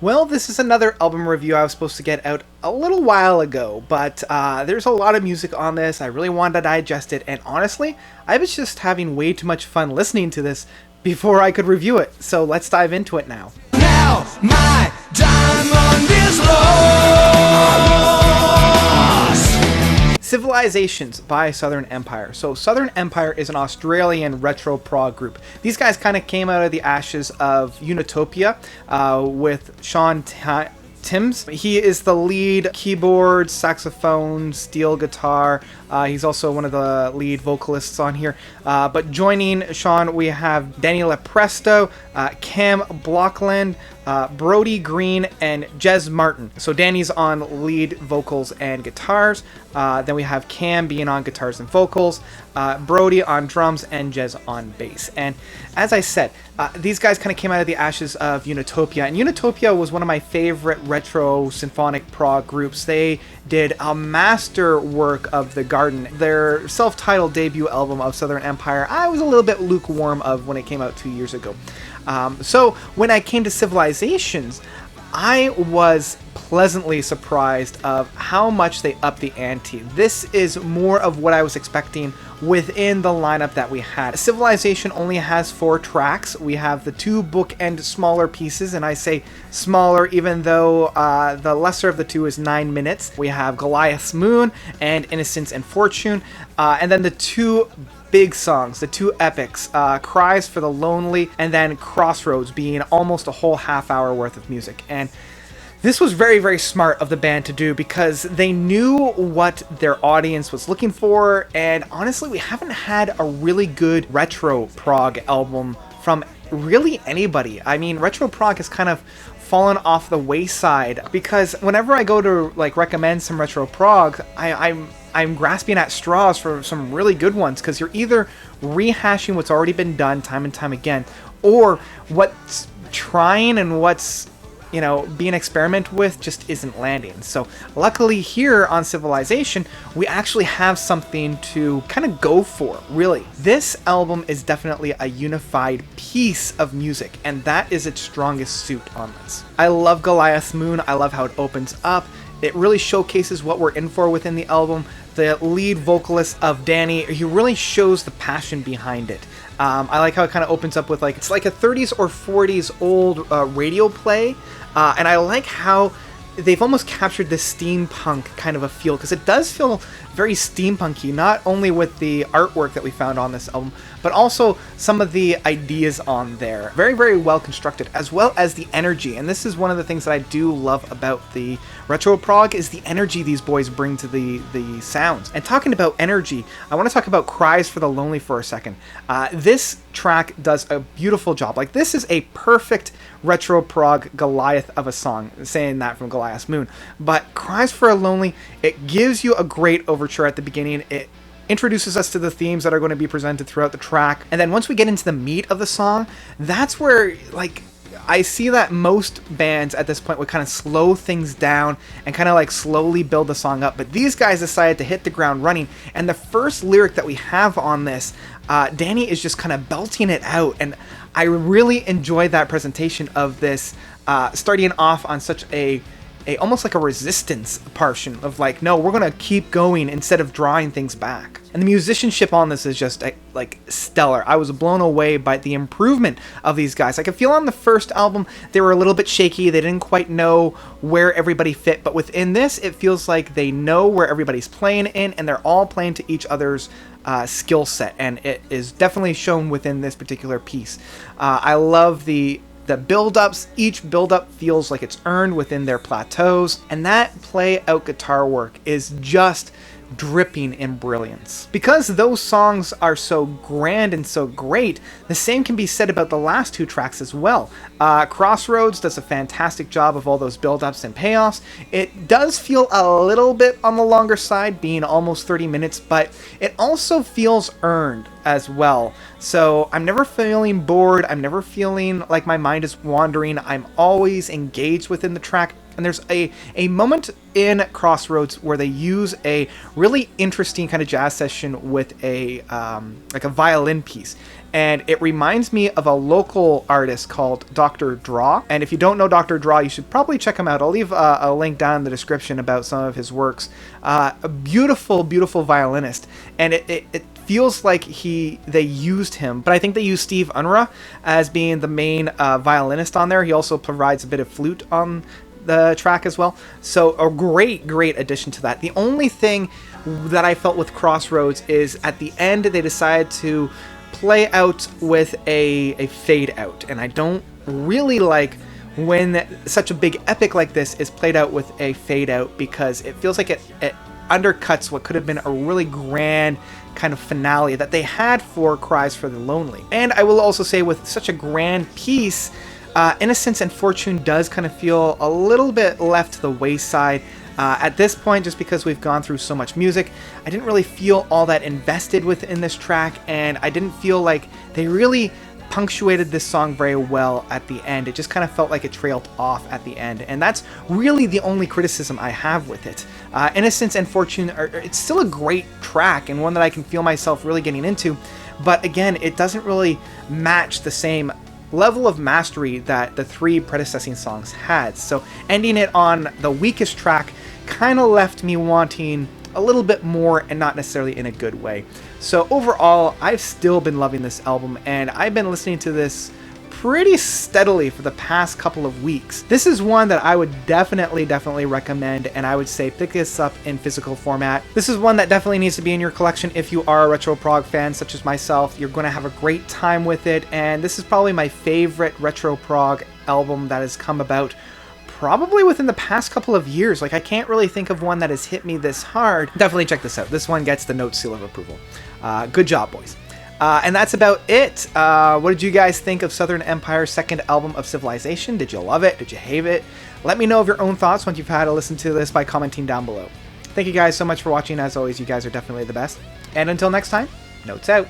Well, this is another album review I was supposed to get out a little while ago, but there's a lot of music on this. I really wanted to digest it, and honestly, I was just having way too much fun listening to this before I could review it. So let's dive into it now. Now my diamond is lost. Civilizations by Southern Empire. So Southern Empire is an Australian retro prog group. These guys kind of came out of the ashes of Unitopia with Sean Timms. He is the lead keyboard, saxophone, steel guitar. He's also one of the lead vocalists on here. But joining Sean, we have Danny Lepresto, Cam Blockland, Brody Green, and Jez Martin. So Danny's on lead vocals and guitars. Then we have Cam being on guitars and vocals, Brody on drums, and Jez on bass. And as I said, these guys kind of came out of the ashes of Unitopia. And Unitopia was one of my favorite retro symphonic prog groups. They did a master work of The Garden. Their self-titled debut album of Southern Empire, I was a little bit lukewarm of when it came out 2 years ago. So when I came to Civilizations, I was pleasantly surprised of how much they upped the ante. This is more of what I was expecting within the lineup that we had. Civilization only has 4 tracks. We have the 2 bookend smaller pieces, and I say smaller even though the lesser of the 2 is 9 minutes. We have Goliath's Moon and Innocence and Fortune, and then the 2 big songs, the 2 epics, Cries for the Lonely, and then Crossroads being almost a whole half hour worth of music. And this was very, very smart of the band to do because they knew what their audience was looking for, and honestly, we haven't had a really good retro prog album from really anybody. I mean, retro prog has kind of fallen off the wayside because whenever I go to like recommend some retro prog, I'm grasping at straws for some really good ones because you're either rehashing what's already been done time and time again, or what's trying and what's being experimented with just isn't landing. So luckily here on Civilization, we actually have something to kind of go for, really. This album is definitely a unified piece of music, and that is its strongest suit on this. I love Goliath's Moon. I love how it opens up. It really showcases what we're in for within the album. The lead vocalist of Danny, he really shows the passion behind it. I like how it kind of opens up with it's like a 30s or 40s old radio play, and I like how they've almost captured this steampunk kind of a feel, because it does feel very steampunky, not only with the artwork that we found on this album, but also some of the ideas on there. Very, very well constructed, as well as the energy. And this is one of the things that I do love about the retro prog, is the energy these boys bring to the sounds. And talking about energy, I want to talk about Cries for the Lonely for a second. This track does a beautiful job. This is a perfect retro prog Goliath of a song, saying that from Goliath's Moon. But Cries for a Lonely, it gives you a great overture at the beginning. It introduces us to the themes that are going to be presented throughout the track. And then once we get into the meat of the song, that's where I see that most bands at this point would kind of slow things down and kind of slowly build the song up. But these guys decided to hit the ground running. And the first lyric that we have on this, Danny is just kind of belting it out. And I really enjoyed that presentation of this, starting off on such a almost like a resistance portion of no, we're gonna keep going instead of drawing things back. And the musicianship on this is just stellar. I was blown away by the improvement of these guys. I could feel on the first album they were a little bit shaky. They didn't quite know where everybody fit, but within this it feels like they know where everybody's playing in, and they're all playing to each other's skill set, and it is definitely shown within this particular piece. I love the build-ups. Each build-up feels like it's earned within their plateaus, and that play-out guitar work is just dripping in brilliance. Because those songs are so grand and so great, the same can be said about the last 2 tracks as well. Crossroads does a fantastic job of all those build-ups and payoffs. It does feel a little bit on the longer side, being almost 30 minutes, but it also feels earned as well. So I'm never feeling bored. I'm never feeling like my mind is wandering. I'm always engaged within the track. And there's a moment in Crossroads where they use a really interesting kind of jazz session with a like a violin piece. And it reminds me of a local artist called Dr. Draw. And if you don't know Dr. Draw, you should probably check him out. I'll leave a link down in the description about some of his works. A beautiful, beautiful violinist. And it feels like they used him, but I think they used Steve Unruh as being the main violinist on there. He also provides a bit of flute on the track as well. So a great, great addition to that. The only thing that I felt with Crossroads is at the end they decided to play out with a fade out, and I don't really like when such a big epic like this is played out with a fade out, because it feels like it undercuts what could have been a really grand kind of finale that they had for Cries for the Lonely. And I will also say, with such a grand piece, Innocence and Fortune does kind of feel a little bit left to the wayside. At this point, just because we've gone through so much music, I didn't really feel all that invested within this track, and I didn't feel like they really punctuated this song very well at the end. It just kind of felt like it trailed off at the end, and that's really the only criticism I have with it. Innocence and Fortune it's still a great track, and one that I can feel myself really getting into, but again, it doesn't really match the same level of mastery that the three predecessing songs had. So ending it on the weakest track kind of left me wanting a little bit more, and not necessarily in a good way. So overall, I've still been loving this album, and I've been listening to this pretty steadily for the past couple of weeks. This is one that I would definitely recommend, and I would say pick this up in physical format. This is one that definitely needs to be in your collection if you are a retro prog fan such as myself. You're going to have a great time with it, and this is probably my favorite retro prog album that has come about probably within the past couple of years. Like, I can't really think of one that has hit me this hard. Definitely check this out. This one gets the note seal of approval. Good job, boys. And that's about it. What did you guys think of Southern Empire's second album of Civilization? Did you love it? Did you hate it? Let me know of your own thoughts once you've had to listen to this by commenting down below. Thank you guys so much for watching. As always, you guys are definitely the best. And until next time, notes out.